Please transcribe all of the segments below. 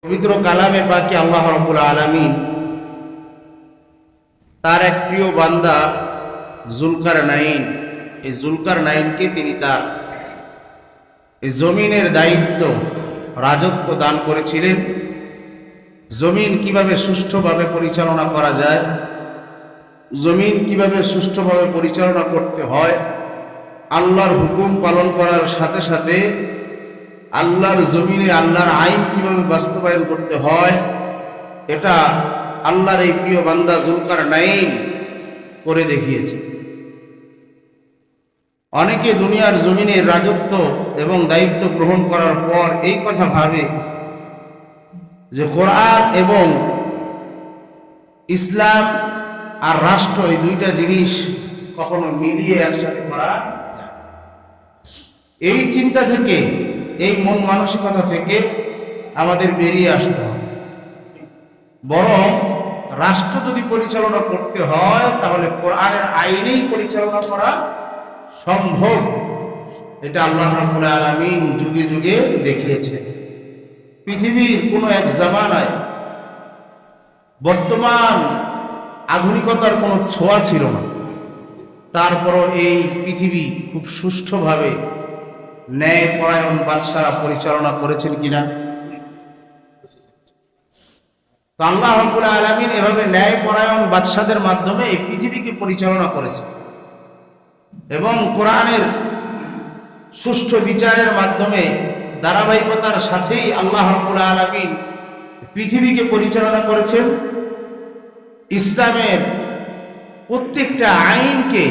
পবিত্র কালামে পাকে আল্লাহ রাব্বুল আলামিন তার এক প্রিয় বান্দা জুলকারনাইন, এই জুলকারনাইনকে তিনি তার এই জমিনের দায়িত্ব, রাজত্ব দান করেছিলেন। জমিন কিভাবে সুষ্ঠুভাবে পরিচালনা করা যায়, জমিন কিভাবে সুষ্ঠুভাবে পরিচালনা করতে হয়, আল্লাহর হুকুম পালন করার সাথে সাথে আল্লাহর জমিনে আল্লাহর আইন কিভাবে বাস্তবায়ন করতে হয়, এটা আল্লাহর এই প্রিয় বান্দা জুলকারনাইন করে দেখিয়েছে। অনেকে দুনিয়ার জমিনের রাজত্ব এবং দায়িত্ব গ্রহণ করার পর এই কথা ভাবে যে কোরআন এবং ইসলাম আর রাষ্ট্র, এই দুইটা জিনিস কখনো মিলিয়ে একসাথে করা যায়। এই চিন্তা থেকে, এই মন মানসিকতা থেকে আমাদের বেরিয়ে আসতে হবে। বরং রাষ্ট্র যদি পরিচালনা করতে হয় তাহলে কোরআনের আইনেই পরিচালনা করা সম্ভব। এটা আল্লাহ রাব্বুল আলামিন যুগে যুগে দেখিয়েছে। পৃথিবীর কোনো এক জামানায় বর্তমান আধুনিকতার কোনো ছোঁয়া ছিল না, তারপরও এই পৃথিবী খুব সুষ্ঠুভাবে ন্যায়পরায়ণ বাদশারা পরিচালনা করেছেন কিনা? তো আল্লাহ রাব্বুল আলামিন এভাবে ন্যায়পরায়ণ বাদশাদের মাধ্যমে এই পৃথিবীকে পরিচালনা করেছে এবং কোরআনের সুষ্ঠু বিচারের মাধ্যমে ধারাবাহিকতার সাথেই আল্লাহ রাব্বুল আলামিন পৃথিবীকে পরিচালনা করেছেন। ইসলামের প্রত্যেকটা আইনকে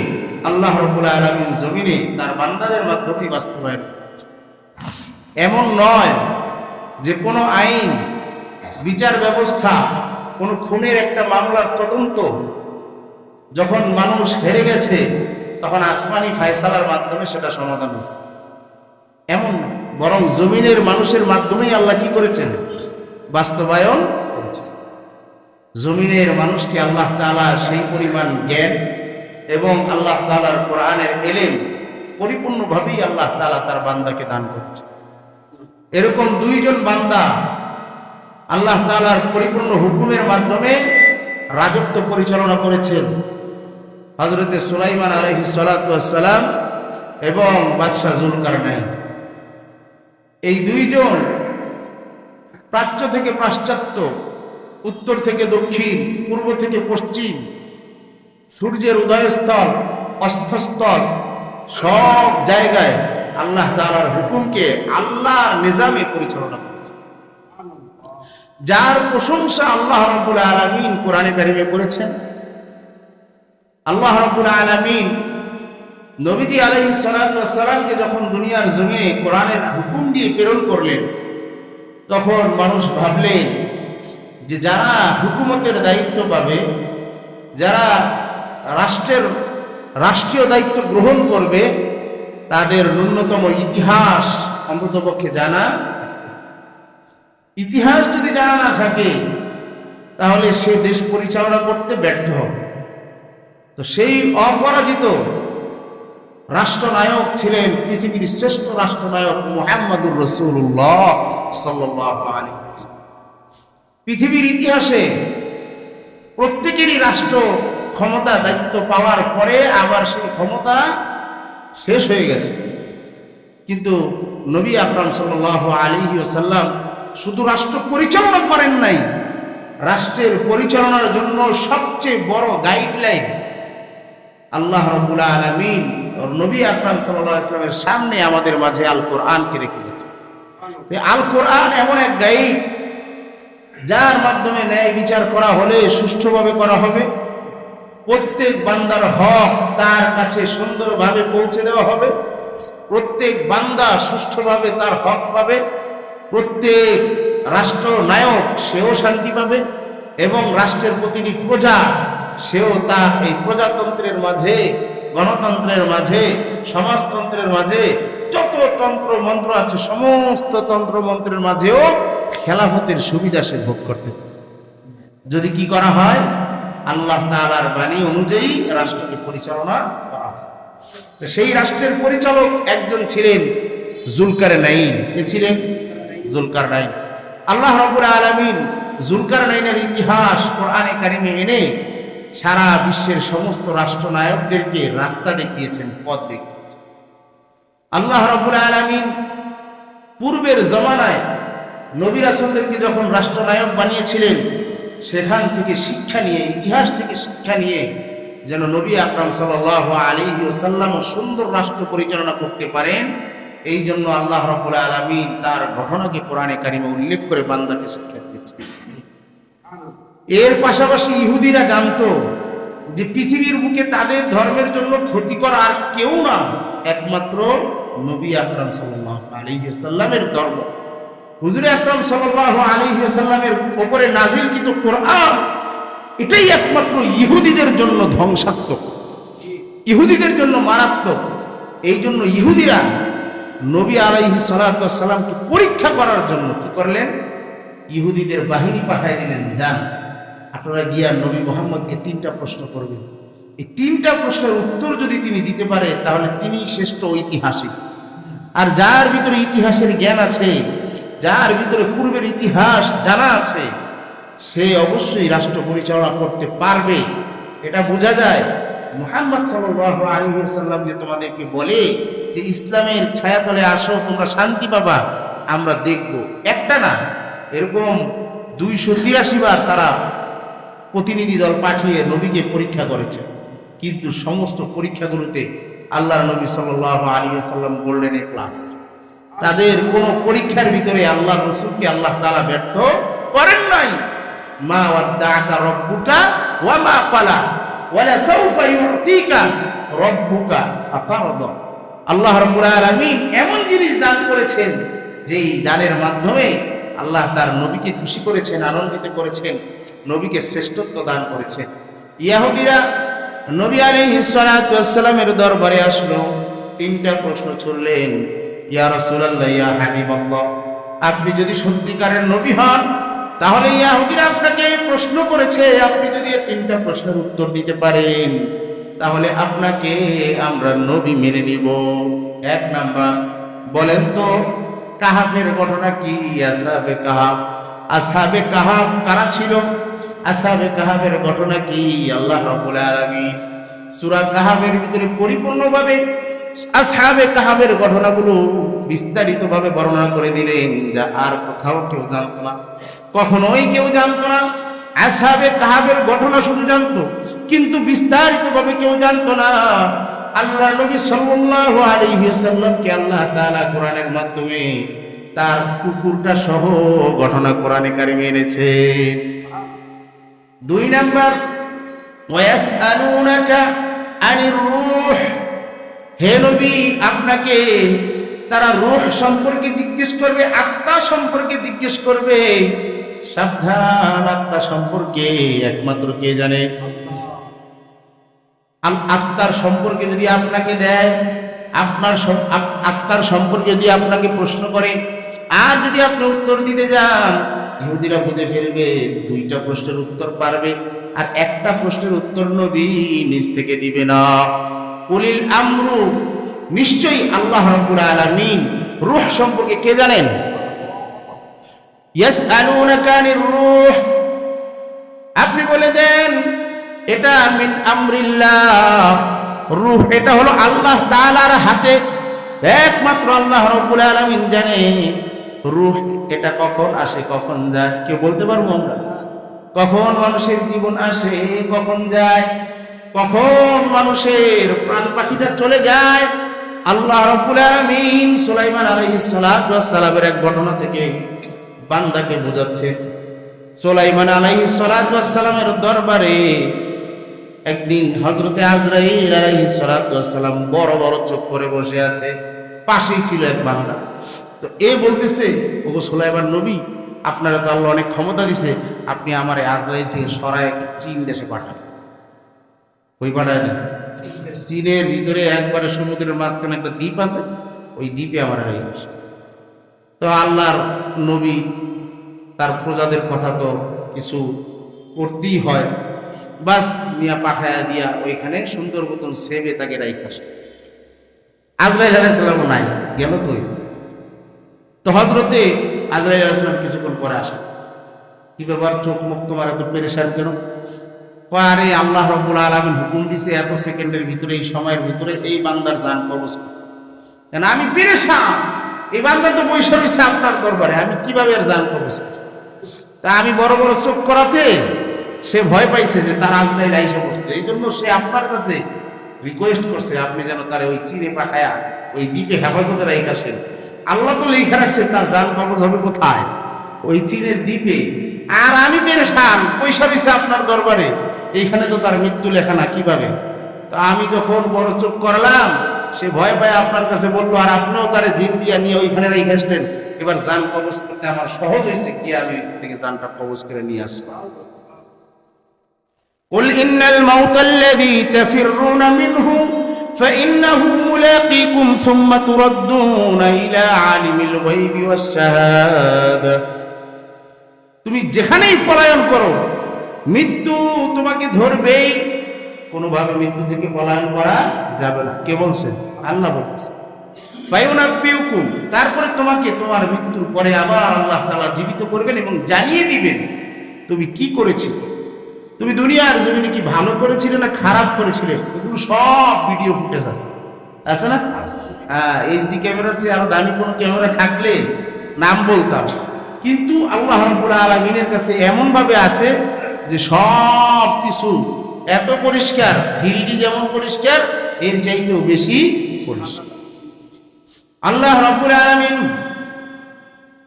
আল্লাহ রাব্বুল আলামিন জমিনে তার বান্দাদের মাধ্যমে বাস্তবায়ন করেছে। এমন নয় যে কোনো আইন, বিচার ব্যবস্থা, কোনো খুনের একটা মামলার তদন্ত যখন মানুষ হেরে গেছে তখন আসমানি ফায়সালার মাধ্যমে সেটা সমাধান হয়েছে, এমন না। বরং জমিনের মানুষের মাধ্যমেই আল্লাহ কি করেছেন? বাস্তবায়ন করেছেন। জমিনের মানুষকে আল্লাহ তাআলা সেই পরিমাণ জ্ঞান এবং আল্লাহ তাআলার কোরআনের ইলম পরিপূর্ণভাবেই আল্লাহ তাআলা তার বান্দাকে দান করেছে। এরকম দুইজন বান্দা আল্লাহ তাআলার পরিপূর্ণ হুকুমের মাধ্যমে রাজত্ব পরিচালনা করেছেন, হযরতে সুলাইমান আলাইহিস সালাতু ওয়াস সালাম এবং বাদশা জুলকারনাইন। এই দুইজন প্রাচ্য থেকে পাশ্চাত্য, উত্তর থেকে দক্ষিণ, পূর্ব থেকে পশ্চিম, সূর্যের উদয়স্থল, অস্তস্থল, সব জায়গায় আল্লাহ তাআলার হুকুমকে আল্লাহর নিজামে পরিচালনা করেছে। যার প্রশংসা আল্লাহ রাব্বুল আলামিন কোরআনে কারিমে করেছেন। আল্লাহ রাব্বুল আলামিন নবীজি আলাইহিস সালাতু ওয়াস সালামকে যখন দুনিয়ার জমিনে কোরআনের হুকুম দিয়ে প্রেরণ করলেন, তখন মানুষ ভাবলেন যে যারা হুকুমতের দায়িত্ব পাবে, যারা রাষ্ট্রীয় দায়িত্ব গ্রহণ করবে, তাদের ন্যূনতম ইতিহাস অন্ততপক্ষে জানা। ইতিহাস যদি জানা না থাকে তাহলে সে দেশ পরিচালনা করতে ব্যর্থ হবে। তো সেই অপরাজিত রাষ্ট্রনায়ক ছিলেন পৃথিবীর শ্রেষ্ঠ রাষ্ট্রনায়ক মুহাম্মদুর রাসূলুল্লাহ সাল্লাল্লাহু আলাইহি ওয়াসাল্লাম। পৃথিবীর ইতিহাসে প্রত্যেকেরই রাষ্ট্র ক্ষমতা দায়িত্ব পাওয়ার পরে আবার সেই ক্ষমতা শেষ হয়ে গেছে, কিন্তু নবী আকরাম সাল্লাল্লাহু আলাইহি ওয়াসাল্লাম শুধু রাষ্ট্র পরিচালনা করেন নাই, রাষ্ট্রের পরিচালনার জন্য সবচেয়ে বড় গাইডলাইন আল্লাহ রাব্বুল আলামিন নবী আকরাম সাল্লাল্লাহু আলাইহি ওয়াসাল্লামের সামনে আমাদের মাঝে আল কোরআনকে রেখে গেছে। আল কোরআন এমন এক গাইড যার মাধ্যমে ন্যায় বিচার করা হলে সুষ্ঠুভাবে করা হবে, প্রত্যেক বান্দার হক তার কাছে সুন্দরভাবে পৌঁছে দেওয়া হবে, প্রত্যেক বান্দা সুষ্ঠুভাবে তার হক পাবে, প্রত্যেক রাষ্ট্রনায়ক সেও শান্তি পাবে এবং রাষ্ট্রের প্রতিটি প্রজা সেও তার এই প্রজাতন্ত্রের মাঝে, গণতন্ত্রের মাঝে, সমাজতন্ত্রের মাঝে যত তন্ত্র মন্ত্র আছে সমস্ত তন্ত্র মন্ত্রের মাঝেও খেলাফতের সুবিধা সে ভোগ করতে পারে, যদি কি করা হয়? আল্লাহ তাআলার বাণী অনুযায়ী রাষ্ট্রকে পরিচালনা করা হয়। সেই রাষ্ট্রের পরিচালক একজন ছিলেন জুলকারনাইন। কে ছিলেন? জুলকারনাইন। আল্লাহ রাব্বুল আলামিন যুলকারনাইনের ইতিহাস কোরআনে কারিমে এনে সারা বিশ্বের সমস্ত রাষ্ট্রনায়কদেরকে রাস্তা দেখিয়েছেন, পথ দেখিয়েছেন। আল্লাহ রাব্বুল আলামিন পূর্বের জমানায় নবী রাসূলদেরকে যখন রাষ্ট্রনায়ক বানিয়েছিলেন, সেখান থেকে শিক্ষা নিয়ে, ইতিহাস থেকে শিক্ষা নিয়ে যেন নবী আকরাম সাল্লাল্লাহু আলাইহি ওয়াসাল্লাম সুন্দর রাষ্ট্র পরিচালনা করতে পারেন, এই জন্য আল্লাহ রাব্বুল আলামিন তার ঘটনাকে কোরআনে কারিমে উল্লেখ করে বান্দাকে শিক্ষা দিয়েছেন। এর পাশাপাশি ইহুদিরা জানতো যে পৃথিবীর বুকে তাদের ধর্মের জন্য ক্ষতিকর আর কেউ না, একমাত্র নবী আকরাম সাল্লাল্লাহু আলাইহি ওয়াসাল্লামের ধর্ম। হুজুর আকরাম সাল্লাল্লাহু আলাইহি ওয়াসাল্লামের উপরে নাজিলকৃত কোরআন, এটাই একমাত্র ইহুদিদের জন্য ধ্বংসাত্মক, ইহুদিদের জন্য মারাত্মক। এই জন্য ইহুদিরা নবী আলাইহিস সালাতু ওয়াস সালামকে পরীক্ষা করার জন্য কি করলেন? ইহুদিদের বাহিনী পাঠিয়ে দিলেন, যান আপনারা গিয়া নবী মুহাম্মদকে 3টা প্রশ্ন করবেন। এই 3টা প্রশ্নের উত্তর যদি তিনি দিতে পারে, তাহলে তিনি শ্রেষ্ঠ ঐতিহাসিক। আর যার ভিতরে ইতিহাসের জ্ঞান আছে, যার ভিতরে পূর্বের ইতিহাস জানা আছে, সে অবশ্যই রাষ্ট্র পরিচালনা করতে পারবে। এটা বোঝা যায় মুহাম্মদ সাল্লাল্লাহু আলাইহি ওয়াসাল্লাম যে তোমাদেরকে বলে যে ইসলামের ছায়াতলে আসো, তোমরা শান্তি পাবা, আমরা দেখব। একটা না, এরকম 283 বার তারা প্রতিনিধি দল পাঠিয়ে নবীকে পরীক্ষা করেছে, কিন্তু সমস্ত পরীক্ষাগুলোতে আল্লাহর নবী সাল্লাল্লাহু আলাইহি ওয়াসাল্লাম গোল্ডেন এ প্লাস। তাদের কোনো পরীক্ষার ভিতরে আল্লাহর রাসূলকে আল্লাহ তাআলা ব্যর্থ করেন নাই। মা ওয়াদ্দাআকা রাব্বুকা ওয়া মা ক্বালা ওয়ালা সাউফা ইউতিকা রাব্বুকা ফাতারদা। আল্লাহ রাব্বুল আলামিন এমন জিনিস দান করেছেন, যেই দানের মাধ্যমে আল্লাহ তার নবীকে খুশি করেছেন, আনন্দিত করেছেন, নবীকে শ্রেষ্ঠত্ব দান করেছেন। ইহুদিরা নবী আলাইহিস সালাতু ওয়াস সালামের দরবারে আসলো, 3টা প্রশ্ন ছুড়লেন। ইয়া রাসূলুল্লাহ, ইয়া হাবিবাল্লাহ, আপনি যদি সত্যিকারের নবী হন, তাহলে ইহুদিরা আপনাকে প্রশ্ন করেছে, আপনি যদি এই 3টা প্রশ্নের উত্তর দিতে পারেন, তাহলে আপনাকে আমরা নবী মেনে নিব। 1 নাম্বার, বলেন তো কাহাফের ঘটনা কি? আসহাবে কাহাফ। আসহাবে কাহাফ কারা ছিল? আসহাবে কাহাফের ঘটনা কি? আল্লাহ রাব্বুল আলামিন সূরা কাহাফের ভিতরে পরিপূর্ণভাবে আসহাবে কাহাফের ঘটনাগুলো বিস্তারিতভাবে বর্ণনা করে দিলেন, যা আর কোথাও কেউ জানতো না, কখনোই কেউ জানতো না। আসহাবে কাহাফের ঘটনা শুধু জানতো, কিন্তু বিস্তারিতভাবে কেউ জানতো না। আল্লাহ নবী সাল্লাল্লাহু আলাইহি ওয়াসাল্লামকে আল্লাহ তাআলা কোরআনের মাধ্যমে তার কুকুরটা সহ ঘটনা কোরআনে কারিমে এনেছে। 2 নাম্বার, ওয়ায়াসআলুনাকা আনির রূহ। হে নবী, আপনাকে তারা রূহ সম্পর্কে জিজ্ঞেস করবে, আত্মা সম্পর্কে জিজ্ঞেস করবে। সাবধান, আত্মা সম্পর্কে একমাত্র কে জানে? আত্মার সম্পর্কে যদি আপনাকে দেয়, আপনার আত্মার সম্পর্কে যদি আপনাকে প্রশ্ন করে, আর যদি আপনি উত্তর দিতে যান, ইহুদিরা বুঝে ফেলবে 2টা প্রশ্নের উত্তর পারবে, আর একটা প্রশ্নের উত্তর নবী নিজ থেকে দিবে না। কুলিল আমরু, নিশ্চয়ই আল্লাহ রাব্বুল আলামিন রূহ সম্পর্কে কে জানেন? ইয়াসআলুনাকা আনির রূহ, আপনি বলে দেন এটা মিন আমরিল্লাহ। রূহ এটা হলো আল্লাহ তাআলার হাতে, একমাত্র আল্লাহ রাব্বুল আলামিন জানে রূহ এটা কখন আসে কখন যায়। কেউ বলতে পারবো আমরা? কখন মানুষের জীবন আসে, কখন যায়, কখন মানুষের প্রাণ পাখিটা চলে যায়, আল্লাহ রাব্বুল আলামিন সুলাইমান আলাইহিস সালাতু ওয়াস সালামের এক ঘটনা থেকে বান্দাকে বোঝাচ্ছেন। সুলাইমান আলাইহিস সালাতু ওয়াস সালামের দরবারে একদিন হযরতে আজরাইল আলাইহিস সালাতু ওয়াস সালাম বড় বড় চোখ করে বসে আছে, পাশেই ছিল এক বান্দা। তো এ বলতেছে, ওগো সুলাইমান নবী, আপনারা তো আল্লাহ অনেক ক্ষমতা দিছে, আপনি আমার আজরাইল থেকে সরায় চীন দেশে পাঠান। কই পাঠায় দেন? চীনের ভিতরে একবারে সমুদ্রের মাঝখানে একটা দ্বীপ আছে, ওই দ্বীপে আমার রেখে আসে। তো আল্লাহর নবী তার প্রজাদের কথা তো কিছু করতেই হয়, বাস মিয়া পাঠায়া দিয়া ওইখানে সুন্দর মতন সেবে তাকে রাইখে আসে। আজরাইল আলাইহিস সালাম নাই, গেল কই? তো হযরতে আজরাইল আলাইহিস সালাম কিছুক্ষণ পরে আসলেন। কি ব্যাপার, চোখ মুখ তোমার এত পেরেশান কেন? আরে আল্লাহ রাব্বুল আলামিন হুকুম দিছে এত সেকেন্ডের ভিতরে, এই সময়ের ভিতরে এই বান্দার জান কবজ করতে। কেন আমি পেরেশান, এই বান্দা তো বসে রয়েছে আপনার দরবারে, আমি কিভাবে আর জান কবজ করব? তা আমি বড় বড় চোখ করাতে সে ভয় পাইছে যে তার আজরাইল আইসা পড়ছে, এই জন্য সে আপনার কাছে রিকোয়েস্ট করছে আপনি যেন তার ওই চীনে পাঠায়া ওই দ্বীপে হেফাজতে রাখেন। আল্লাহ তো লেখা রাখছে তার জান কবজ হবে কোথায়? ওই চীনের দ্বীপে। আর আমি পেরেশান, পয়সা দিছে আপনার দরবারে, এইখানে তো তার মৃত্যু লেখা না, কিভাবে? তা আমি যখন বড় চোখ করলাম, সে ভয় পায় আপনার কাছে বললো, আর আপনিও তারে জিন দিয়া নিয়ে ওইখানে রেখে আসলেন। এবার জান কবজ করতে আমার সহজ হয়েছে কি, আমি ওইখান থেকে জানটা কবজ করে নিয়ে আসলাম। قل إن الموت الذي تفرون منه فإنه ملاقيكم ثم تردون إلى عالم الغيب والشهادة। তুমি যেখানেই পলায়ন করো মৃত্যু তোমাকে ধরবেই, কোনোভাবে মৃত্যু থেকে পলায়ন করা যাবে না। কে বলছেন? আল্লাহ বলছেন। ফায়ুনাব্বিউকুম, তারপরে তোমাকে তোমার মৃত্যুর পরে আবার আল্লাহ তাআলা জীবিত করবেন এবং জানিয়ে দিবেন তুমি কি করেছিলে। তুমি দুনিয়ার জমিনে কি ভালো করেছিলে না খারাপ করেছিলে, এগুলো সব ভিডিও ফুটেজ আছে না? হ্যাঁ, এইচডি ক্যামেরার চেয়ে আরো দামি কোনো ক্যামেরা থাকলে নাম বলতাম, কিন্তু আল্লাহ রাব্বুল আলামিনের কাছে এমন ভাবে আছে যে সব কিছু এত পরিষ্কার, 3D যেমন পরিষ্কার এর চাইতেও বেশি পরিষ্কার। আল্লাহ রাব্বুল আলামিন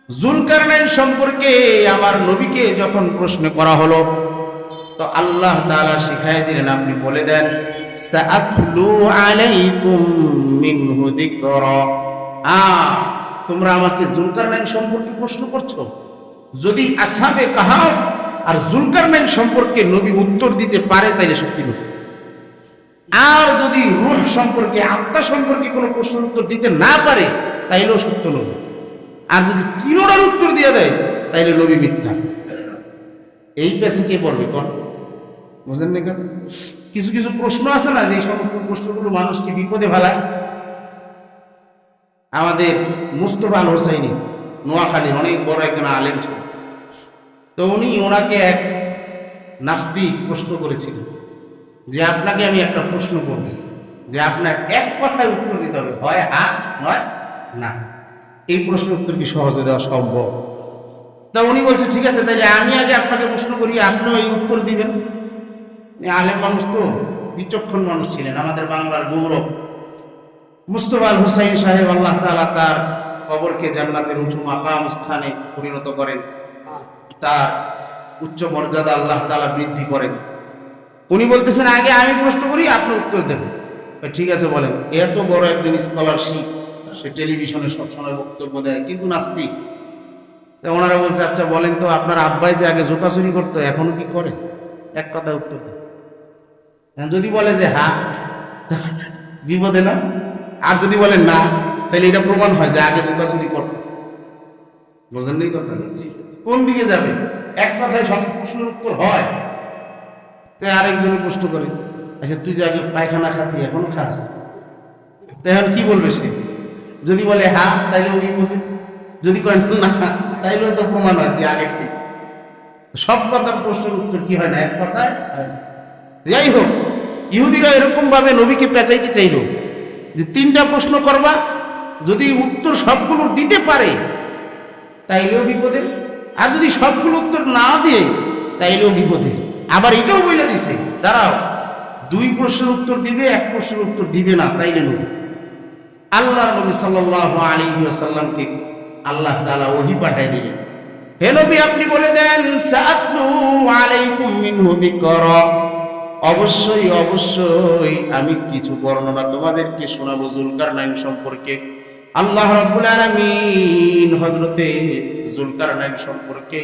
যুলকারনাইন সম্পর্কে আমার নবীকে যখন প্রশ্ন করা হলো, তো আল্লাহ তাআলা শিখাই দিলেন, আপনি বলে দেন সাআতলু আলাইকুম মিনহু যিকরা। তোমরা আমাকে যুলকারনাইন সম্পর্কে প্রশ্ন করছো, যদি আসহাবে কাহাফ আর যুলকারনাইন সম্পর্কে নবী উত্তর দিতে পারে তাইলে সত্যি নবী, আর যদি রূহ সম্পর্কে, আত্মা সম্পর্কে কোনো প্রশ্নের উত্তর দিতে না পারে তাইলেও সত্য নবী, আর যদি তিনোটার উত্তর দিয়ে দেয় তাইলে নবী মিথ্যা। এই পেছে কে পড়বে কোন? বুঝেন না কেন? কিছু কিছু প্রশ্ন আছে না, যে সমস্ত প্রশ্নগুলো মানুষকে বিপদে ফেলায়। আমাদের মুস্তফা আল হোসাইনি নোয়াখালীর অনেক বড় একজন আলেম ছিল, তো ওনাকে এক নাস্তিক প্রশ্ন করেছিলেন যে আপনাকে আমি একটা প্রশ্ন করব, যে আপনার এক কথায় উত্তর দিতে হবে, হয় হ্যাঁ নয় না। এই প্রশ্নের উত্তর কি সহজে দেওয়া সম্ভব? তা উনি বলছে ঠিক আছে, তাইলে আমি আগে আপনাকে প্রশ্ন করি, আপনিও এই উত্তর দিবেন। আলেম মানুষ তো, বিচক্ষণ মানুষ ছিলেন, আমাদের বাংলার গৌরব মুস্তফা আল হোসাইন সাহেব। আল্লাহ তাআলা তার কবরকে জান্নাতের উঁচু মাকাম স্থানে পরিণত করেন, তার উচ্চ মর্যাদা আল্লাহ তাআলা বৃদ্ধি করেন। উনি বলতেছেন আগে আমি প্রশ্ন করি, আপনি উত্তর দেবেন। ঠিক আছে বলেন। এত বড় একজন স্কলারশিপ, সে টেলিভিশনে সবসময় বক্তব্য দেয়, কিন্তু নাস্তিক। ওনারা বলছে আচ্ছা বলেন তো, আপনার আব্বাই যে আগে জুতা চুরি করতো এখনো কি করে? এক কথা উত্তর দেন। যদি বলে যে হ্যাঁ, বিপদে না। আর যদি বলেন না, তাহলে এটা প্রমাণ হয় যে আগে জুতা চুরি করতো। বুঝলেন এই কথা? কোন দিকে যাবে? এক কথায় সব প্রশ্নের উত্তর হয়। তাই আরেকজনে প্রশ্ন করে, আচ্ছা তুই যে আগে পায়খানা খাবি এখন খাস, এখন কি বলবে সে? যদি বলে হ্যাঁ তাইলেও বিপদে, যদি করেন না তাইলেও তো প্রমাণ হয় তুই আগে খাবি। সব কথার প্রশ্নের উত্তর কি হয় না, এক কথায়। যাই হোক, ইহুদিরা এরকম ভাবে নবীকে পেঁচাইতে চাইল যে 3টা প্রশ্ন করবা, যদি উত্তর সবগুলোর দিতে পারে তাইলেও বিপদে, আর যদি সবগুলো উত্তর না দিয়ে তাইলেও বিপদে। আবার এটাও বলে দিছে দাঁড়াও, 2 প্রশ্নের উত্তর দিবে, 1 প্রশ্নের উত্তর দিবে না, তাইলে নবী। আল্লাহর নবী সাল্লাল্লাহু আলাইহি ওয়াসাল্লামকে আল্লাহ তাআলা ওহী পাঠিয়ে দিলেন, হে নবী আপনি বলে দেন সাআতলু আলাইকুম মিনহু যিকরা, অবশ্যই অবশ্যই আমি কিছু বর্ণনা তোমাদেরকে শোনাবো যুলকারনাইন সম্পর্কে। আল্লাহ রাব্বুল আলামিন হযরতে যুলকারনাইন সম্পর্কে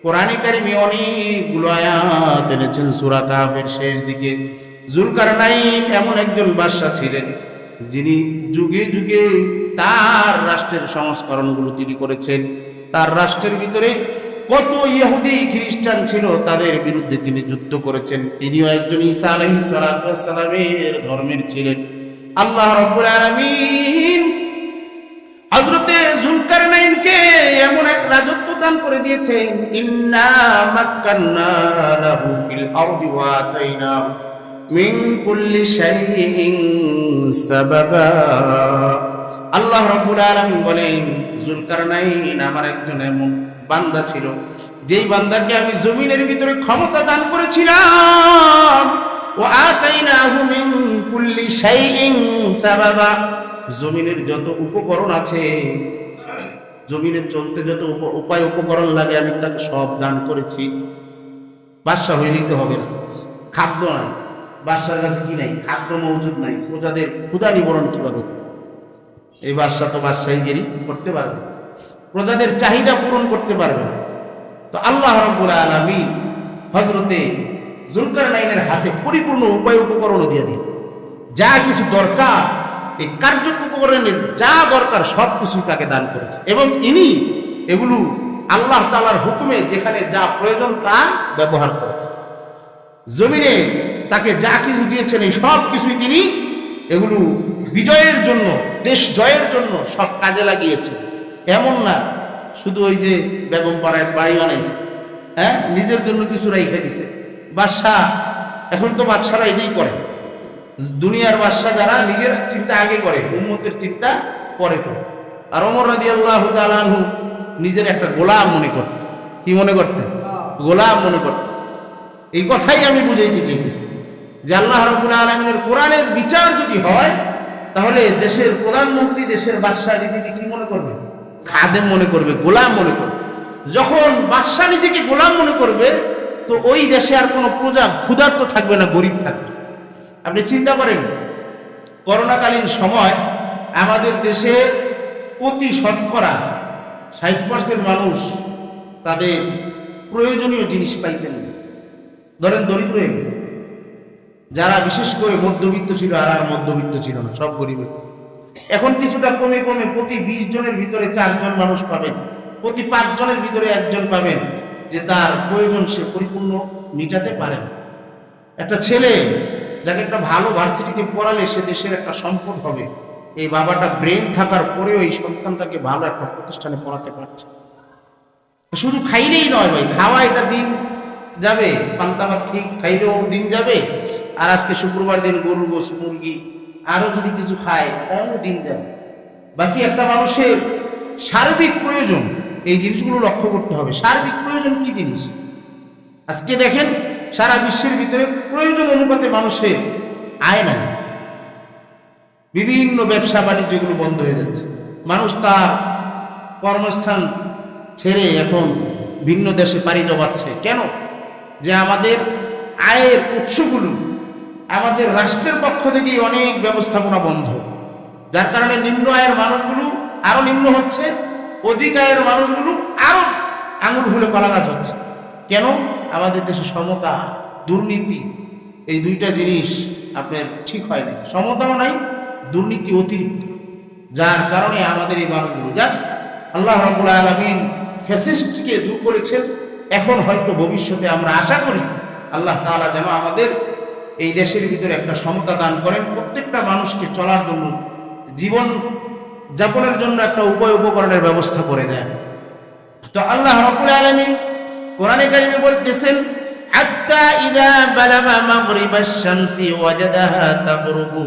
কোরআনে কারিমে অনেকগুলো আয়াত এনেছেন। সূরা কাহফের শেষ দিকে যুলকারনাইন এমন একজন বাদশা ছিলেন যিনি যুগে যুগে তার রাষ্ট্রের সংস্করণগুলো তিনি করেছেন। তার রাষ্ট্রের ভিতরে কত ইহুদি খ্রিস্টান ছিল তাদের বিরুদ্ধে তিনি যুদ্ধ করেছেন। তিনিও একজন ঈসা আলাইহিস সালাতু ওয়াস সালামের ধর্মের ছিলেন। আল্লাহ রাব্বুল আলামিন হযরতে যুলকারনাইনকে এমন এক দান করে দিয়েছেন, ইন্না মাক্কান্না লাহু ফিল আরদি ওয়া আতাইনাহু মিন কুল্লি শাইইন সাবাবা। আল্লাহ রাব্বুল আলামিন বলেন, যুলকারনাইন আমার একজন এমন বান্দা ছিল যেই বান্দাকে আমি জমিনের ভিতরে ক্ষমতা দান করেছিলাম। ওয়া আতাইনাহু মিন কুল্লি শাইইন সাবাবা, জমিনের যত উপকরণ আছে, জমিনে চলতে যত উপায় উপকরণ লাগে আমি তাকে সব দান করেছি। বাদশা হইলেই তো হবে না, খাদ্য নাই, বাদশার কাছে কি নাই, খাদ্য মজুদ নাই, প্রজাদের ক্ষুধা নিবারণ কিভাবে করবে? এই বাদশা তো বাদশাহীগিরি করতে পারবে, প্রজাদের চাহিদা পূরণ করতে পারবে না। তো আল্লাহ রাব্বুল আলামিন হযরতে যুলকারনাইনের হাতে পরিপূর্ণ উপায় উপকরণ দিয়ে দিন, যা কিছু দরকার এই কার্য উপকরণের যা দরকার সব কিছুই তাকে দান করেছে। এবং ইনি এগুলো আল্লাহ তাআলার হুকুমে যেখানে যা প্রয়োজন তা ব্যবহার করেছে। জমিনে তাকে যা কিছু দিয়েছেন এই সব কিছুই তিনি এগুলো বিজয়ের জন্য, দেশ জয়ের জন্য সব কাজে লাগিয়েছে। এমন না শুধু ওই যে বেগম পাড়ায় বাড়ি বানাইছে, হ্যাঁ, নিজের জন্য কিছু রাইখে দিছে। বাদশাহ এখন তো বাদশারা এটাই করে, দুনিয়ার বাদশাহ যারা নিজের চিন্তা আগে করে, উম্মতের চিন্তা পরে করে। আর ওমর রাদিয়াল্লাহু তাআলা আনহু নিজের একটা গোলাম মনে করতেন। কি মনে করতেন? গোলাম মনে করতেন। এই কথাই আমি বুঝাইতে চাইতেছি যে আল্লাহ রাব্বুল আলামিনের কোরআনের বিচার যদি হয় তাহলে দেশের প্রধানমন্ত্রী দেশের বাদশাহ নিজেকে কি মনে করবে? খাদেম মনে করবে, গোলাম মনে করবে। যখন বাদশাহ নিজেকে গোলাম মনে করবে তো ওই দেশে আর কোনো প্রজা ক্ষুধার্ত থাকবে না, গরিব থাকবে। আপনি চিন্তা করেন, করোনাকালীন সময় আমাদের দেশে প্রতি শতকরা 60% মানুষ তাদের প্রয়োজনীয় জিনিস পাইতেন না। ধরেন দরিদ্র হয়ে গেছে, যারা বিশেষ করে মধ্যবিত্ত ছিল আর মধ্যবিত্ত ছিল না, সব গরিব হয়েছে। এখন কিছুটা কমে কমে প্রতি 20 জনের ভিতরে 4 জন মানুষ পাবেন, প্রতি 5 জনের ভিতরে 1 জন পাবেন যে তার প্রয়োজন সে পরিপূর্ণ মিটাতে পারে না। একটা ছেলে যাকে একটা ভালো ভার্সিটিতে পড়ালে সে দেশের একটা সম্পদ হবে, এই বাবাটা ব্রেন থাকার পরেও এই সন্তানটাকে ভালো একটা প্রতিষ্ঠানে পড়াতে পারছে। শুধু খাইলেই নয় ভাই, খাওয়া এটা দিন যাবে, পান্তা ভাত ঠিক খাইলেও দিন যাবে, আর আজকে শুক্রবার দিন গরু গোশ মুরগি আরো যদি কিছু খায় তাহলে দিন যাবে। বাকি একটা মানুষের সার্বিক প্রয়োজন এই জিনিসগুলো লক্ষ্য করতে হবে। সার্বিক প্রয়োজন কি জিনিস? আজকে দেখেন সারা বিশ্বের ভিতরে প্রয়োজন অনুপাতে মানুষের আয় নাই, বিভিন্ন ব্যবসা বাণিজ্যগুলো বন্ধ হয়ে যাচ্ছে। মানুষ তার কর্মস্থান ছেড়ে এখন ভিন্ন দেশে পাড়ি জমাচ্ছে। কেন? যে আমাদের আয়ের উৎসগুলো আমাদের রাষ্ট্রের পক্ষ থেকেই অনেক ব্যবস্থাপনা বন্ধ, যার কারণে নিম্ন আয়ের মানুষগুলো আরো নিম্ন হচ্ছে, অধিক আয়ের মানুষগুলো আরো আঙুল ফুলে কলা গাছ হচ্ছে। কেন? আমাদের দেশে সমতা, দুর্নীতি এই দুইটা জিনিস আপনার ঠিক হয় না। সমতাও নাই, দুর্নীতি অতিরিক্ত, যার কারণে আমাদের এই মানুষগুলো, যাক আল্লাহ রাব্বুল আলামিন ফ্যাসিস্টকে দূর করেছেন। এখন হয়তো ভবিষ্যতে আমরা আশা করি আল্লাহ তাআলা যেন আমাদের এই দেশের ভিতরে একটা সমতা দান করেন, প্রত্যেকটা মানুষকে চলার জন্য, জীবন যাপনের জন্য একটা উপায় উপকরণের ব্যবস্থা করে দেন। তো আল্লাহ রাব্বুল আলামিন কোরআনে কারিমে বলতেছেন, হাত্তা ইযা বালাগা মাগরিবাশ শামসি ওয়াজাদাহা তাগরুবু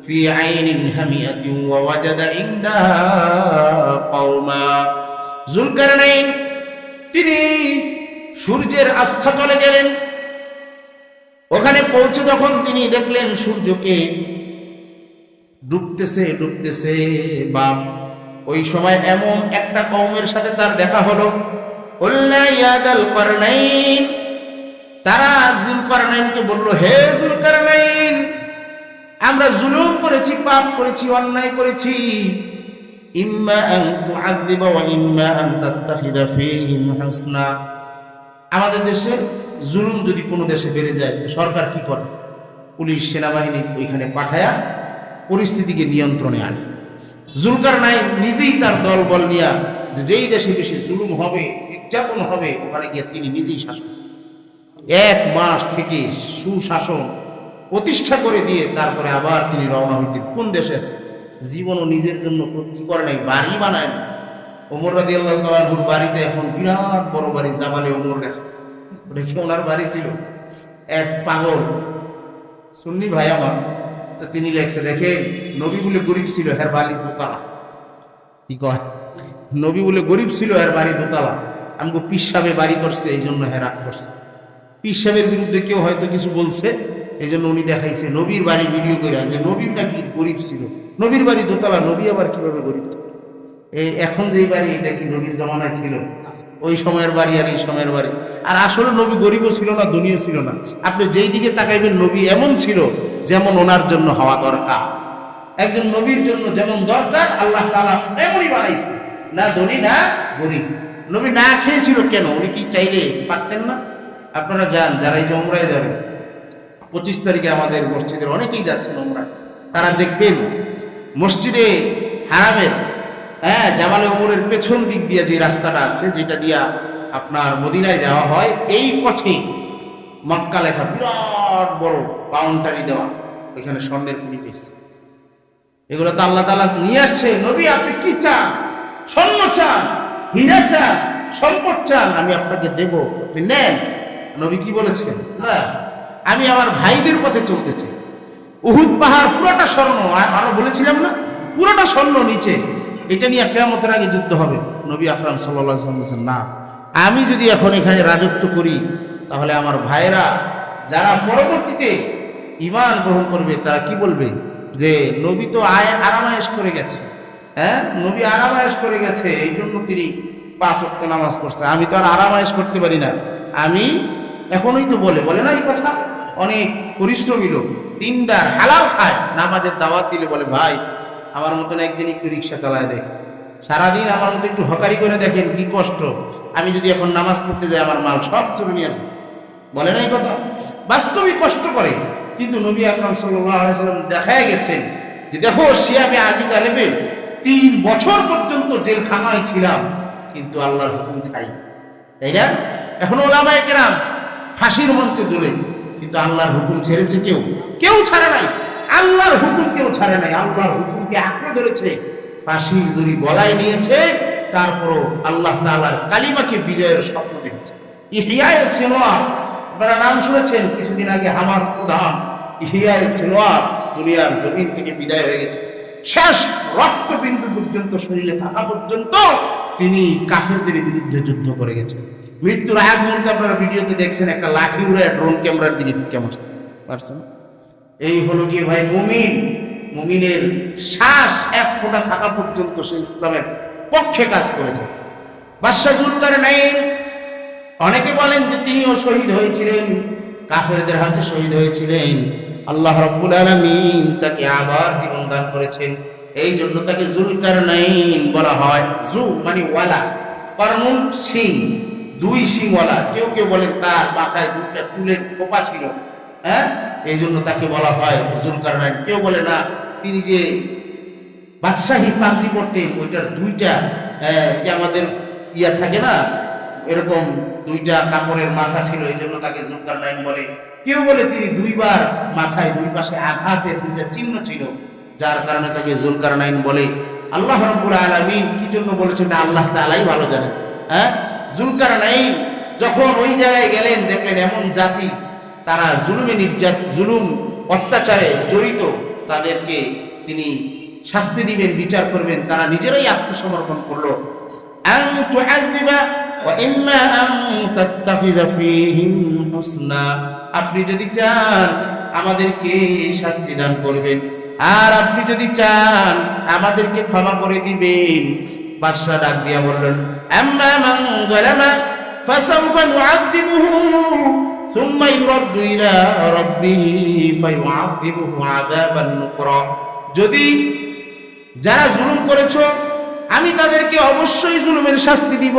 ফি আইনিন হামিয়াতিন ওয়া ওয়াজাদা ইনদাহা কওমা। যুলকারনাইন তিনি সূর্যের আস্থা চলে গেলেন, ওখানে পৌঁছে যখন তিনি দেখলেন সূর্যকে ডুবতেছে ডুবতেছে, বা ওই সময় এমন একটা কওমের সাথে তার দেখা হলো। কুল্লা ইয়া যাল করনাইন, তারা যুলকারনাইনকে বলল, হে যুলকারনাইন, আমরা জুলুম করেছি, পাপ করেছি, অন্যায় করেছি, ইম্মা আন তুআযিবা ওয়া ইম্মা আন তাত্তাখিযা ফীহিম হাসনা। আমাদের দেশে জুলুম যদি কোনো দেশে বেড়ে যায় সরকার কি করে? পুলিশ সেনাবাহিনী ওইখানে পাঠায়া পরিস্থিতিকে নিয়ন্ত্রণে আনে। যুলকারনাইন নিজেই তার দল বল নিয়া যেই দেশে বেশি জুলুম হবে, নির্যাতন হবে, ওখানে গিয়ে তিনি নিজেই শাসন, 1 মাস থেকে সুশাসন প্রতিষ্ঠা করে দিয়ে তারপরে আবার তিনি রওনা হইতেন। কোন দেশে আছে? জীবনও নিজের জন্য কি করে নাই, বাড়ি বানায় না, ওমর রাদিয়াল্লাহু তাআলা আনহুর বাড়িতে এখন বিরাট বড় বাড়ি, জাবালে ওমর লেখা, ওটা কি ওনার বাড়ি ছিল। এক পাগল সুন্নি ভাই আমার, তো তিনি লেখছে, দেখেন নবী বলে গরিব ছিল, হের বাড়ি দোতলা। কি কয়, নবী বলে গরিব ছিল, এর বাড়ি দোতলা। আমাকে পীর সাহেব বাড়ি করছে, এই জন্য হেরাক করছে। পীর সাহেবের বিরুদ্ধে কেউ হয়তো কিছু বলছে, এই জন্য উনি দেখাইছে নবীর বাড়ি ভিডিও করে, যে নবীর নাকি গরিব ছিল, নবীর বাড়ি দোতলা, নবী আবার কিভাবে গরিব থাকে। এই এখন যেই বাড়ি, এটা কি নবীর জমানায় ছিল? ওই সময়ের বাড়ি আর এই সময়ের বাড়ি। আর আসলে নবী গরিবও ছিল না, ধনীও ছিল না। আপনি যেই দিকে তাকাইবেন, নবী এমন ছিল যেমন ওনার জন্য হওয়া দরকার। একজন নবীর জন্য যেমন দরকার আল্লাহ তাআলা এমনই বানাইছে, না ধনী না গরিব। নবী না খেয়েছিল কেন? উনি কি চাইলে পারতেন না? আপনারা যান, যারা এই যে উমরায় যাবেন, 25 তারিখে আমাদের মসজিদের অনেকেই যাচ্ছেন উমরায়, তারা দেখবেন মসজিদে হারামের জামালে ওমরের পেছন দিক দিয়ে যে রাস্তাটা আছে, যেটা দিয়া আপনার মদিনায় যাওয়া হয়, এই পথে মক্কা লেখা বিরাট বড় বাউন্ডারি দেওয়া, ওইখানে স্বর্ণের পরিবেশ। এগুলো তো আল্লাহ তাআলা নিয়ে আসছে। নবী আপনি কি চান? স্বর্ণ চান, হীরা চান, সম্পদ চান, আমি আপনাকে দেব, আপনি নেন। নবী কি বলেছেন? না, আমি আমার ভাইদের পথে চলতে চাই। উহুদ পাহাড় পুরোটা স্বর্ণ, আরো বলেছিলাম না, পুরোটা স্বর্ণ নিচে, এটা নিয়ে কিয়ামতের আগে যুদ্ধ হবে। নবী আকরাম সাল্লাল্লাহু আলাইহি ওয়াসাল্লাম বলেছেন, না, আমি যদি এখন এখানে রাজত্ব করি, তাহলে আমার ভাইরা যারা পরবর্তীতে ঈমান গ্রহণ করবে, তারা কি বলবে যে নবী তো আরামায়েশ করে গেছে। নবী আরামায়েশ করে গেছে, এই জন্য তিনি 5 ওয়াক্ত নামাজ পড়ছে। আমি তো আর আরামায়েশ করতে পারি না। আমি এখনই তো বলে না এই কথা, অনেক পরিশ্রমী লোক, দিনদার, হালাল খায়, নামাজের দাওয়াত দিলে বলে, ভাই আমার মতন একদিন একটু রিক্সা চালায় দেখ, সারাদিন আমার মতো একটু হকারি করে দেখেন কি কষ্ট। আমি যদি এখন নামাজ পড়তে যাই, আমার মাল সব চুরি নিয়ে আসে, বলে না এই কথা। বাস্তবিক কষ্ট করে, কিন্তু নবী আকরাম সাল্লাল্লাহু আলাইহি ওয়াসাল্লাম দেখায় গেছেন যে দেখো, সিয়ামে আবি তালেবের 3 বছর পর্যন্ত জেলখানায় ছিলাম, কিন্তু আল্লাহর হুকুম ছাড়ি, তাই না? এখন ওলামায়ে কেরাম ফাঁসির মঞ্চে ঝুলে, কিন্তু আল্লাহর হুকুম ছেড়েছে কেউ? কেউ ছাড়ে নাই। আল্লাহর হুকুম কেউ ছাড়ে নাই, আল্লাহর হুকুমকে আঁকড়ে ধরেছে, ফাঁসির দড়ি গলায় নিয়েছে, তারপরও আল্লাহ তাআলার কালিমাকে বিজয়ের স্বপ্ন দেখছে। ইহইয়ায়ে সিনওয়ার, আপনারা নাম শুনেছেন, কিছুদিন আগে হামাস প্রধান ইহইয়ায়ে সিনওয়ার দুনিয়ার জমিন থেকে বিদায় হয়ে গেছে। শেষ রক্তবিন্দু পর্যন্ত শরীরে থাকা পর্যন্ত তিনি কাফেরদের বিরুদ্ধে যুদ্ধ করে গেছেন। মৃত্যুর আগ মুহূর্তে আপনারা ভিডিওতে দেখছেন, একটা লাঠি উড়ে ড্রোন ক্যামেরার দিকে ফিকে মারছে, পারছেন? এই হলো গিয়ে ভাই মুমিন। মুমিনের শ্বাস এক ফোঁটা থাকা পর্যন্ত সে ইসলামের পক্ষে কাজ করে যায়। বাদশা যুলকারনাইন, অনেকে বলেন যে তিনিও শহীদ হয়েছিলেন, কাফেরদের হাতে শহীদ হয়েছিলেন। আল্লাহ রাব্বুল আলামিন তাকে আবার জীবন দান করেছেন, এই জন্য তাকে যুলকারনাইন বলা হয়। জু মানে ওয়ালা, করনুন সিং, 2 সিংওয়ালা। কেউ কেউ বলেন তার মাথায় 2টা চুলের কোপা ছিল, এই জন্য তাকে বলা হয় যুলকারনাইন। কেউ বলে না, তিনি যে বাদশাহী পাগড়ি পরতেন, ওইটার 2টা যে আমাদের ইয়া থাকে না, এরকম 2টা কাপড়ের মাথা ছিল, এই জন্য তাকে যুলকারনাইন বলে। কেউ বলে তিনি 2 বার মাথায় 2 পাশে আঘাতের 2টা চিহ্ন ছিল, যার কারণে তাকে যুলকারনাইন বলে। আল্লাহ রাব্বুল আলামিন কি জন্য বলেছেন না আল্লাহ তাআলাই ভালো জানেন। যুলকারনাইন যখন ওই জায়গায় গেলেন, দেখলেন এমন জাতি তারা জুলুম অত্যাচারে জড়িত, তাদেরকে তিনি শাস্তি দিবেন, বিচার করবেন। তারা নিজেরাই আত্মসমর্পণ করলো। আন তুআযিবা ওয়া ইম্মা আন তাত্তাখিযা ফীহিম হুসনা, আপনি যদি চান আমাদেরকে শাস্তি দান করবেন, আর আপনি যদি চান আমাদেরকে ক্ষমা করে দিবেন। বাদশা ডাক দিয়া বললেন, আম্মা মান যালামা ফাসাউফা নুআযিবুহু সুম্মা ইউরাদ্দু ইলা রাব্বিহি ফায়ুআযিবুহু আযাবান নুকরা, যদি যারা জুলুম করেছো আমি তাদেরকে অবশ্যই জুলুমের শাস্তি দিব,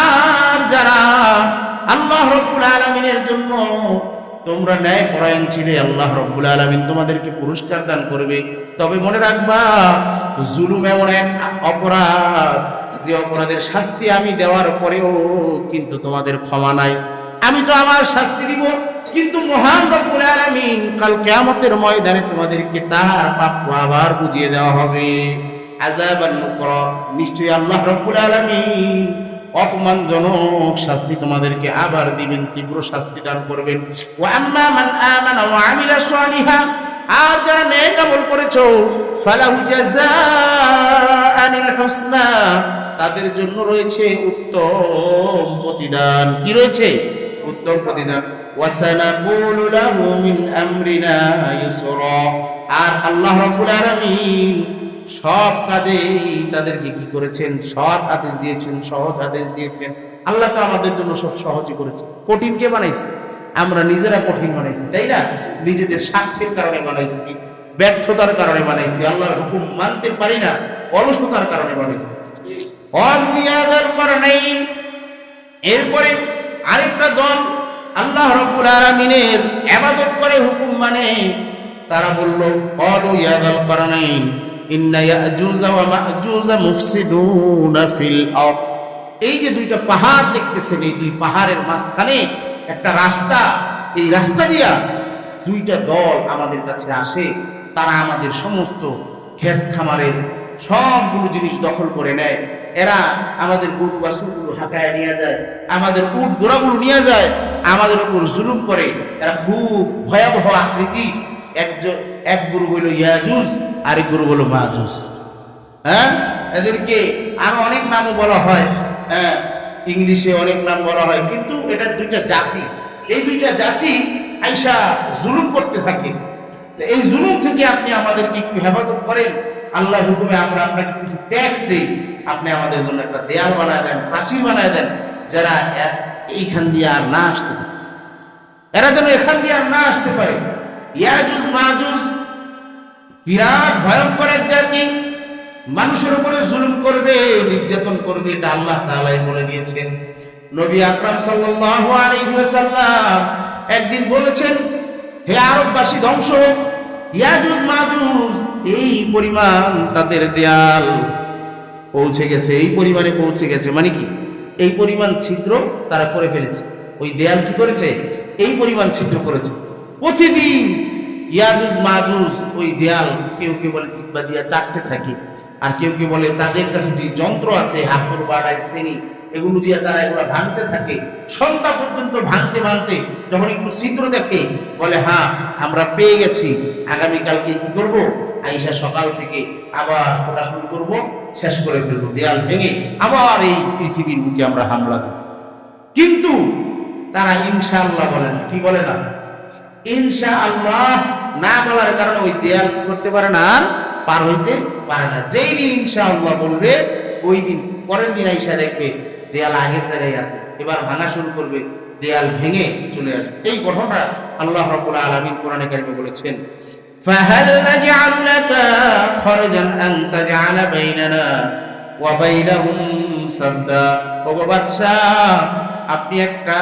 আর যারা আল্লাহ রাব্বুল আলামিনের জন্য তোমরা ন্যায় পরায়ণ ছিলে, আল্লাহ রাব্বুল আলামিন তোমাদেরকে পুরস্কার দান করবে। তবে মনে রাখবা, জুলুম এমন এক অপরাধ, যে অপরাধের শাস্তি আমি দেওয়ার পরেও কিন্তু তোমাদের ক্ষমা নাই। আমি তো আমার শাস্তি দিব, কিন্তু মহান রব্বুল আলামিন কাল কিয়ামতের ময়দানে তোমাদেরকে তার প্রাপ্য আবার বুঝিয়ে দেওয়া হবে। আযাবান নুকরা, নিশ্চয়ই আল্লাহ রাব্বুল আলামিন অপমানজনক শাস্তি তোমাদেরকে আবার দিবেন, তীব্র শাস্তি দান করবেন। ওয়া আম্মা মান আমানা ওয়া আমিলা সালিহা, আর যারা নেক আমল করেছো, ফালাহু জাযাআনিল হুসনা, তাদের জন্য রয়েছে উত্তম প্রতিদান। কি রয়েছে? উত্তম প্রতিদান। ওয়া সানাকুলু লাহু মিন আমরিনা ইউসরা, আর আল্লাহ রাব্বুল আলামিন সব কাজেই তাদেরকে কি করেছেন? সৎ আদেশ দিয়েছেন, সহজ আদেশ দিয়েছেন। আল্লাহ তো আমাদের জন্য সব সহজই করেছে। কঠিন কে বানাইছে? আমরা নিজেরা কঠিন বানাইছি, তাই না? নিজেদের স্বার্থের কারণে বানাইছি, ব্যর্থতার কারণে বানাইছি, আল্লাহর হুকুম মানতে পারি না, অলসতার কারণে বানাইছি। এরপরে আরেকটা দল আল্লাহ রাব্বুল আলামিনের ইবাদত করে, হুকুম মানে, তারা বলল ক্বালু ইয়া যাল করনাইন ইন্না ইয়াজুজ ওয়া মাজুজ মুফসিদুনা ফিল আরদ। এই যে দুইটা পাহাড় দেখতেছেন, এই দুই পাহাড়ের মাঝখানে একটা রাস্তা, এই রাস্তা দিয়া দুইটা দল আমাদের কাছে আসে, তারা আমাদের সমস্ত ক্ষেত খামারের সবগুলো জিনিস দখল করে নেয়। এরা আমাদের গরু বাছুরগুলো হাঁকায় নিয়ে যায়, আমাদের উট ঘোড়াগুলো নিয়ে যায়, আমাদের উপর জুলুম করে। এরা খুব ভয়াবহ আকৃতির। এক গুরু হইল ইয়াজুজ, আরেক গুরু হলো মাজুজ। হ্যাঁ, এদেরকে আরো অনেক নামও বলা হয়, হ্যাঁ, ইংলিশে অনেক নাম বলা হয়, কিন্তু এটা দুইটা জাতি। এই দুইটা জাতি আইসা জুলুম করতে থাকে। এই জুলুম থেকে আপনি আমাদেরকে একটু হেফাজত করেন, আল্লাহর হুকুমে আমরা আপনাকে কিছু ট্যাক্স দিই, আপনি আমাদের জন্য একটা দেয়াল বানায় দেন, প্রাচীর বানায় দেন, যারা এইখান দিয়ে আর না আসতে পারে, এরা যেন এখান দিয়ে আর না আসতে পারে। ইয়াজুজ মাজুজ বিরাট ভয়ঙ্কর এক জাতি, মানুষের উপরে জুলুম করবে, নির্যাতন করবে, এটা আল্লাহ তাআলাই বলে দিয়েছেন। নবী আকরাম সাল্লাল্লাহু আলাইহি ওয়াসাল্লাম একদিন বলেছেন, হে আরববাসী ধ্বংস হোক, ইয়াজুজ মাজুজ এই পরিমাণ তাদের দেয়াল পৌঁছে গেছে, এই পরিমাণে পৌঁছে গেছে, মানে কি এই পরিমাণ ছিদ্র তারা করে ফেলেছে। ওই দেয়াল কি করেছে? এই পরিমাণ ছিদ্র করেছে। প্রতিদিন ইয়াজুজ মাজুজ ওই দেয়াল কেউ কেউ বলে জিহ্বা দিয়া চাটতে থাকে, আর কেউ কেউ বলে তাদের কাছে যে যন্ত্র আছে, হাতুড় বাড়াই শ্রেণী, এগুলো দিয়ে তারা এগুলো ভাঙতে থাকে। সন্ধ্যা পর্যন্ত ভাঙতে ভাঙতে যখন একটু ছিদ্র দেখে, বলে হ্যাঁ আমরা পেয়ে গেছি, আগামীকালকে কি করব? আইসা সকাল থেকে আবার ওটা শুরু করবো, শেষ করে ফেলবো, দেয়াল ভেঙে আবার এই পৃথিবীর বুকে আমরা হামলা দেব। কিন্তু তারা ইনশাআল্লাহ বলে না। কি বলে না? ইনশাআল্লাহ না বলার কারণে ওই দেয়াল কি করতে পারে না, আর পার হইতে পারে না। যেই দিন ইনশাআল্লাহ বলবে, ওই দিন পরের দিন আইসা দেখবে দেয়াল আগের জায়গায় আছে, এবার ভাঙা শুরু করবে, দেয়াল ভেঙে চলে আসবে। এই ঘটনাটা আল্লাহ রাব্বুল আলামিন কোরআনে কারিমে বলেছেন, ফাহাল নাজআলু লাকা খরজান আন তাজআলা বাইনানা ওয়া বাইনাহুম সাদ্দা। ওগো বাদশাহ, আপনি একটা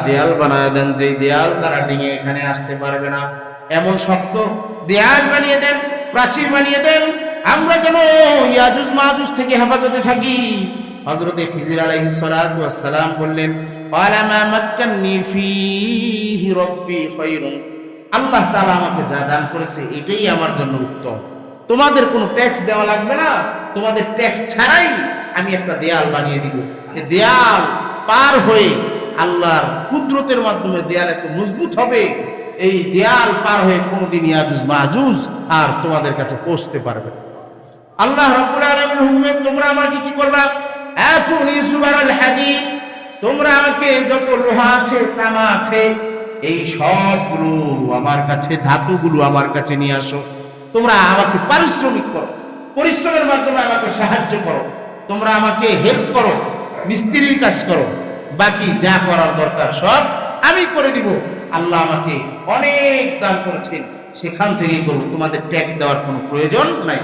দেয়াল বানায় দেন, যে দেয়াল তারা ডিঙে এখানে আসতে পারবে না, এমন শক্ত দেয়াল বানিয়ে দেন, প্রাচীর বানিয়ে দেন, আমরা যেন ইয়াজুজ মাজুজ থেকে হেফাজতে থাকি। হযরতে খিজির আলাইহিস সালাতু ওয়াস সালাম বললেন, ওয়ালা মা মাক্কান্নি ফীহি রাব্বি খায়রুন, আল্লাহ তাআলা আমাকে যা দান করেছে এটাই আমার জন্য উত্তম। তোমাদের কোনো ট্যাক্স দেওয়া লাগবে না, তোমাদের ট্যাক্স ছাড়াই আমি একটা দেয়াল বানিয়ে দিব। এই দেয়াল পার হয়ে আল্লাহর কুদরতের মাধ্যমে দেয়াল এত মজবুত হবে, এই দেয়াল পার হয়ে কোনোদিন ইয়াজুজ মাজুজ আর তোমাদের কাছে পৌঁছতে পারবে। আল্লাহ রাব্বুল আলামিনের হুকুমে তোমরা আমাকে কি করবা? আতুনি সুবারাল হাদিদ, তোমরা আমাকে যত লোহা আছে, তামা আছে, এই সবগুলো আমার কাছে, ধাতুগুলো আমার কাছে নিয়ে আসো। তোমরা আমাকে পারিশ্রমিক করো, পরিশ্রমের মাধ্যমে আমাকে সাহায্য করো, তোমরা আমাকে হেল্প করো, মিস্ত্রির কাজ করো, বাকি যা করার দরকার সব আমি করে দিব। আল্লাহ আমাকে অনেক দান করেছেন, সেখান থেকেই করবো, তোমাদের ট্যাক্স দেওয়ার কোনো প্রয়োজন নাই।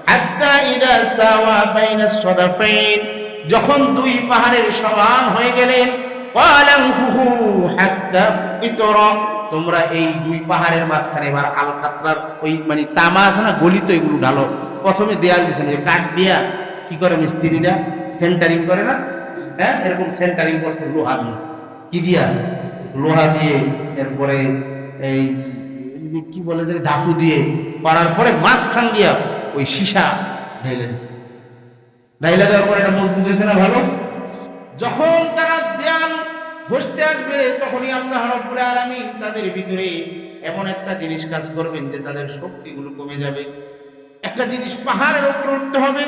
হাত্তা ইদা সাওয়া বাইনাস সাদাফাইন, যখন দুই পাহাড়ের সমান হয়ে গেলেন, ক্বালানফুহু হাত্তা ইতরা, তোমরা এই দুই পাহাড়ের মাঝখানে এবার আলকাতরার ওই মানে তামা আছে না, গলিত, এগুলো ঢালো। প্রথমে দেয়াল দিয়েছেন, যে কাঠ দিয়া কি করে মিস্ত্রিরা সেন্টারিং করে না, হ্যাঁ, এরকম সেন্টারিং করছে লোহা দিয়ে। কি দিয়া? লোহা দিয়ে, এরপরে এই কি বলে যে ধাতু দিয়ে করার পরে মাঝখান দিয়া ওই সীসা ঢেলে দিচ্ছে। ঢাইলা দেওয়ার পর এটা মজবুত হয়েছে না ভালো? যখন তারা দেয়াল ঘষতে আসবে তখনই আল্লাহ রাব্বুল আলামিন তাদের ভিতরে এমন একটা জিনিস কাজ করবেন যে তাদের শক্তিগুলো কমে যাবে। একটা জিনিস পাহাড়ের উপরে উঠতে হবে,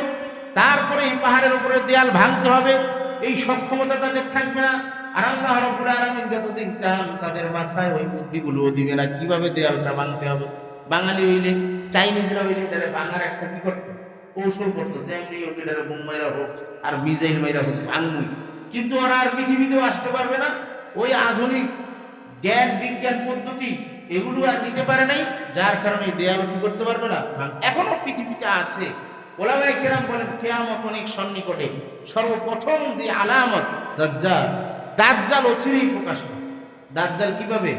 তারপরে এই পাহাড়ের উপরে দেয়াল ভাঙতে হবে, এই সক্ষমতা তাদের থাকবে না। আর আল্লাহ রাব্বুল আলামিন যতদিন চান তাদের মাথায় ওই বুদ্ধিগুলোও দিবে না কিভাবে দেয়ালটা ভাঙতে হবে। বাঙালি হইলে, চাইনিজরা হইলে এটারে ভাঙার একটা কি করতো, কৌশল করতো, যেমনি হোক এটারে বোম মাইরা হোক আর মিসাইল মাইরা হোক ভাঙবই। কিন্তু ওরা আর পৃথিবীতেও আসতে পারবে না, ওই আধুনিক জ্ঞান বিজ্ঞান পদ্ধতি এগুলো আর নিতে পারে নাই, যার কারণে দেয়াল কি করতে পারবে না। এখনো পৃথিবীতে আছে। ওলামায়ে কেরাম বলেন কিয়ামত অনেক সন্নিকটে, সর্বপ্রথম যে আলামত দাজ্জাল, দাজ্জাল অচিরেই প্রকাশ পাবে। দাজ্জাল কিভাবে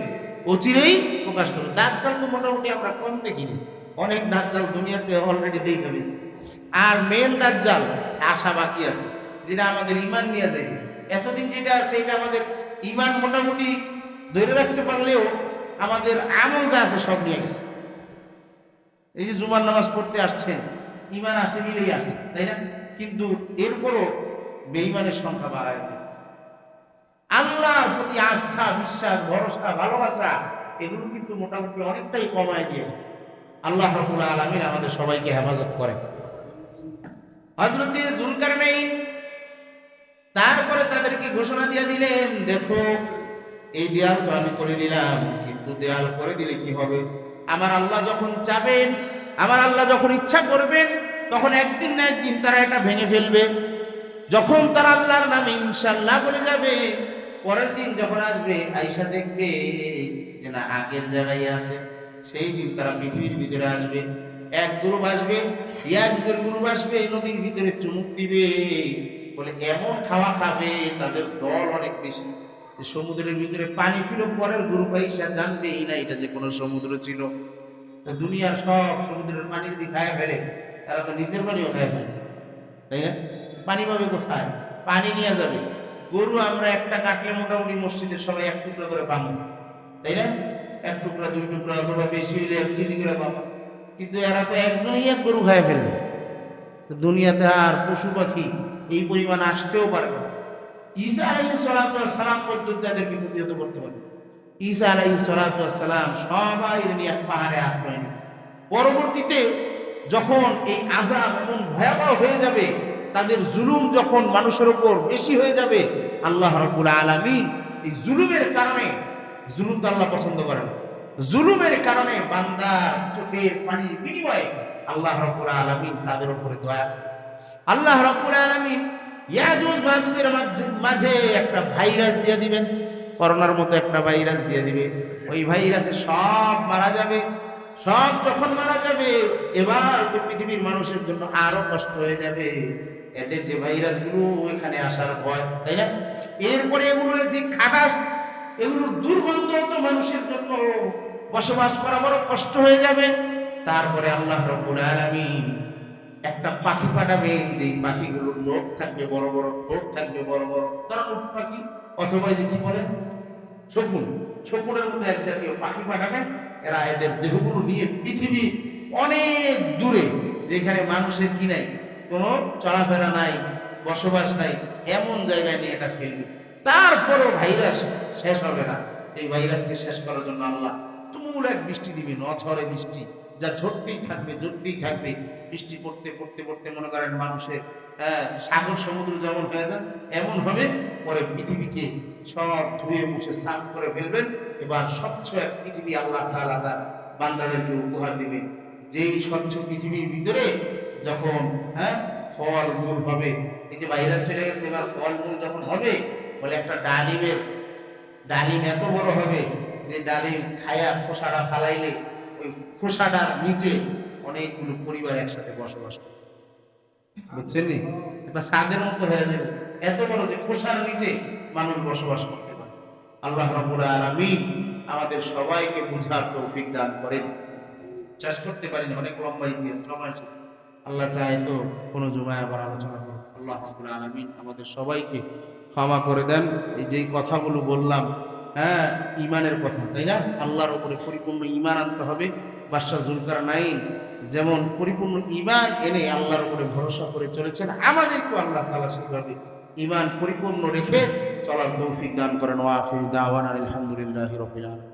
অচিরেই প্রকাশ পাবে? দাজ্জাল তো মোটামুটি আমরা কম দেখিনি, অনেক দাজ্জাল দুনিয়াতে অলরেডি দেখে ফেলেছি। আর মেন দাজ্জাল আশা বাকি আছে, যেটা আমাদের ঈমান নিয়ে যাবে। এতদিন যেটা আছে এটা আমাদের ঈমান মোটামুটি ধরে রাখতে পারলেও আমাদের আমল যা আছে সব নিয়ে গেছে। এই যে জুমার নামাজ পড়তে আসছেন, ঈমান আছে মিলেই আসছে, তাই না? কিন্তু এরপরও বেঈমানের সংখ্যা বাড়ায় দিয়েছে। আল্লাহর প্রতি আস্থা, বিশ্বাস, ভরসা, ভালোবাসা এগুলো কিন্তু মোটামুটি অনেকটাই কমায় দিয়েছে। আল্লাহ রাব্বুল আলামিন আমাদের সবাইকে হেফাজত করে। হযরত যুলকারনাইন তারপরে তাদেরকে ঘোষণা দিয়ে দিলেন, দেখো এই দেয়াল তো আমি করে দিলাম, কিন্তু দেয়াল করে দিলে কি হবে? আমার আল্লাহ যখন চাবেন, আমার আল্লাহ যখন ইচ্ছা করবেন, তখন একদিন না একদিন তারা এটা ভেঙে ফেলবে। যখন তারা আল্লাহর নামে ইনশাআল্লাহ বলে যাবে, পরের দিন যখন আসবে আয়েশা দেখবে যে না আগের জায়গায় আছে, সেই দিন তারা পৃথিবীর ভিতরে আসবে। এক গ্রুপ আসবে, ইয়াজুজের গ্রুপ আসবে, নদীর ভিতরে চুমুক দিবে, বলে এমন খাওয়া খাবে, তাদের দল অনেক বেশি। সমুদ্রের ভিতরে পানি ছিল, পরের গ্রুপ আইসা জানবেই না এটা যে কোনো সমুদ্র ছিল। দুনিয়ার সব সমুদ্রের পানি যদি খায় ফেলে, তারা তো নিজের পানিও খায় ফেলে, তাই না? পানি পাবে কোথায়? পানি নিয়ে যাবে। গরু আমরা একটা কাটলে মোটামুটি মসজিদের সবাই এক টুকরা করে পাবো, তাই না? এক টুকরা, দুই টুকরা, অথবা বেশি হইলে 1 কেজি করে পাবো। কিন্তু এরা তো একজনই এক গরু খায় ফেলবে। দুনিয়াতে আর পশু পাখি এই পরিমাণ আসতেও পারবে না। ঈসা আলাইহিস সালাতু ওয়াস সালাম পর্যন্ত এদেরকে প্রতিহত করতে পারবে। ঈসা আলাইহিস সালাতু ওয়াস সালাম সবাই নিয়ে এক পাহাড়ে আশ্রয় নেন। পরবর্তীতে যখন এই আযাব এমন ভয়াবহ হয়ে যাবে, তাদের জুলুম যখন মানুষের উপর বেশি হয়ে যাবে, আল্লাহ রাব্বুল আলামিন এই জুলুমের কারণে, জুলুম তো আল্লাহ পছন্দ করেন, জুলুমের কারণে বান্দার চোখের পানির বিনিময়ে আল্লাহ রাব্বুল আলামিন তাদের উপরে দয়া, আল্লাহ রাব্বুল আলামিন ইয়াজুজ মাজুজের মাঝে একটা ভাইরাস দিয়ে দিবেন, করোনার মতো একটা ভাইরাস দিয়ে দিবে। ওই ভাইরাসে সব মারা যাবে। সব যখন মারা যাবে, এবার তো পৃথিবীর মানুষের জন্য আরো কষ্ট হয়ে যাবে। এদের যে ভাইরাসগুলো এখানে আসার ভয়, তাই না? এরপরে এগুলোর যে খাটাস, এগুলোর দুর্গন্ধ তো মানুষের জন্য বসবাস করা বড় কষ্ট হয়ে যাবে। তারপরে আল্লাহ রাব্বুল আলামিন একটা পাখি পাঠাবেন, যে পাখিগুলোর লোক থাকবে বড় বড়, ঠোঁট থাকবে বড় বড়, তারা উট পাখি অথবা যে কি বলেন শকুন, শকুনের মধ্যে এক জাতীয় পাখি পাঠাবেন। এরা এদের দেহগুলো নিয়ে পৃথিবী অনেক দূরে, যেখানে মানুষের কি নাই, কোনো চলাফেরা নাই, বসবাস নাই, এমন জায়গায় নিয়ে এটা ফেলবে। তারপরও ভাইরাস শেষ হবে না। এই ভাইরাসকে শেষ করার জন্য আল্লাহ তুমুল এক বৃষ্টি দিবে, নঝড়ে বৃষ্টি, যা ঝরতেই থাকবে, ঝরতেই থাকবে। বৃষ্টি পড়তে পড়তে পড়তে মনে করেন মানুষের সাগর সমুদ্র যেমন হয়ে যায় এমন হবে। পরে পৃথিবীকে সব ধুয়ে মুছে সাফ করে ফেলবেন। এবার স্বচ্ছ এক পৃথিবী আল্লাহ তাআলা তার বান্দাদেরকে উপহার দিবেন। যেই স্বচ্ছ পৃথিবীর ভিতরে যখন ফল মূল হবে, এই যে ভাইরাস চলে গেছে, এবার ফল মূল যখন হবে, বলে একটা ডালিম এত বড় হবে যে ডালিম খায়া খোসাটা ফালাইলে ওই খোসাটার নিচে অনেকগুলো পরিবার একসাথে বসবাস করে, বুঝছেন নি? একটা ছাদের মতো হয়ে যাবে, এত বড় যে খোসার নিচে মানুষ বসবাস করতে পারে। আল্লাহ রাব্বুল আলামিন আমাদের সবাইকে বুঝার তৌফিক দান করেন। শেষ করতে পারিনি, অনেক লম্বাই দিয়ে সময় শেষ। আল্লাহ চায় তো কোনো জুমায় আবার আলোচনা করব। আল্লাহ রাব্বুল আলামিন আমাদের সবাইকে ক্ষমা করে দেন। এই যেই কথাগুলো বললাম, ঈমানের কথা, তাই না? আল্লাহর উপরে পরিপূর্ণ ঈমান আনতে হবে। বাদশা যুলকারনাইন যেমন পরিপূর্ণ ঈমান এনে আল্লাহর উপরে ভরসা করে চলেছেন, আমাদেরকেও আল্লাহ তাআলা সেইভাবে ঈমান পরিপূর্ণ রেখে চলার তৌফিক দান করেন। ওয়া আখিরু দাওয়ানা আলহামদুলিল্লাহি রাব্বিল আলামিন।